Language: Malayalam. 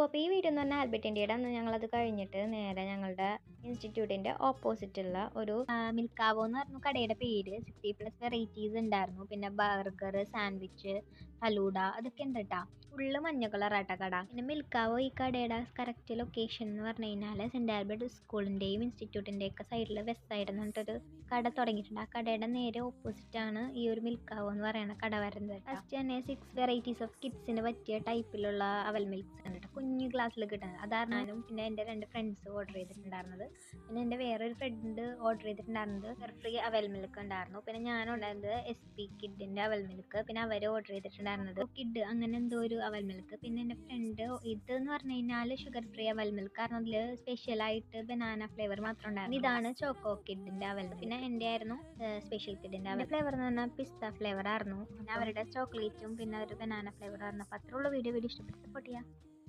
അപ്പോൾ ഈ വീഡിയോ എന്ന് പറഞ്ഞാൽ ആൽബർട്ട് ഇന്ത്യയുടെ അന്ന് ഞങ്ങളത് കഴിഞ്ഞിട്ട് നേരെ ഞങ്ങളുടെ ഇൻസ്റ്റിറ്റ്യൂട്ടിൻ്റെ ഓപ്പോസിറ്റുള്ള ഒരു മിൽക്കാവോ എന്ന് പറഞ്ഞു കടയുടെ പേര്. 60+ വെറൈറ്റീസ് ഉണ്ടായിരുന്നു. പിന്നെ ബർഗർ, സാൻഡ്വിച്ച്, ഫലൂഡ അതൊക്കെ ഉണ്ട് കേട്ടോ. ഫുള്ള് മഞ്ഞ കളറാട്ട കട. പിന്നെ മിൽക്കാവോ ഈ കടയുടെ കറക്റ്റ് ലൊക്കേഷൻ എന്ന് പറഞ്ഞു കഴിഞ്ഞാൽ സെൻറ് ആൽബർട്ട് സ്കൂളിൻ്റെയും ഇൻസ്റ്റിറ്റ്യൂട്ടിൻ്റെയും ഒക്കെ സൈഡിൽ വെസ്റ്റ് സൈഡ് എന്നിട്ടൊരു കട തുടങ്ങിയിട്ടുണ്ട്. ആ കടയുടെ നേരെ ഓപ്പോസിറ്റ് ആണ് ഈ ഒരു മിൽക്കാവോ എന്ന് പറയുന്ന കട വരുന്നത്. ഫസ്റ്റ് തന്നെ 6 വെറൈറ്റീസ് ഓഫ് കിഡ്സിന് പറ്റിയ ടൈപ്പിലുള്ള അവൽ മിൽക്സ് ഉണ്ട് കേട്ടോ. കുഞ്ഞു ഗ്ലാസ്സിൽ കിട്ടുന്നത് അതാണ് ഞാനും പിന്നെ എൻ്റെ 2 ഫ്രണ്ട്സ് ഓർഡർ ചെയ്തിട്ടുണ്ടായിരുന്നത്. പിന്നെ എൻ്റെ വേറൊരു ഫ്രണ്ട് ഓർഡർ ചെയ്തിട്ടുണ്ടായിരുന്നത് ഫ്രീ അവൽ മിൽക്ക് ഉണ്ടായിരുന്നു. പിന്നെ ഞാൻ ഉണ്ടായിരുന്നത് SP കിഡിൻ്റെ അവൽ മിൽക്ക്. പിന്നെ അവർ ഓർഡർ ചെയ്തിട്ടുണ്ടായിരുന്നത് കിഡ് അങ്ങനെ എന്തോ ഒരു അവൽ മിൽക്ക്. പിന്നെ എൻ്റെ ഫ്രണ്ട് ഇതെന്ന് പറഞ്ഞു കഴിഞ്ഞാൽ ഷുഗർ ഫ്രീ അവൽ മിൽക്ക്. കാരണം അതിൽ സ്പെഷ്യലായിട്ട് ബനാന ഫ്ലേവർ മാത്രം ഉണ്ടായിരുന്നു. ഇതാണ് ചോക്കോ കിഡിൻ്റെ അവൽ. പിന്നെ എൻ്റെ ആയിരുന്നു സ്പെഷ്യൽ കിഡിൻ്റെ അവൽ ഫ്ലേവർ എന്ന് പറഞ്ഞാൽ പിസ്ത ഫ്ലേവർ ആയിരുന്നു. പിന്നെ അവരുടെ ചോക്ലേറ്റും പിന്നെ ഒരു ബനാന ഫ്ലേവർ ആയിരുന്നു. അപ്പോൾ അത്രയുള്ള വീഡിയോ ഇഷ്ടപ്പെട്ട് സപ്പോർട്ട് ചെയ്യാം.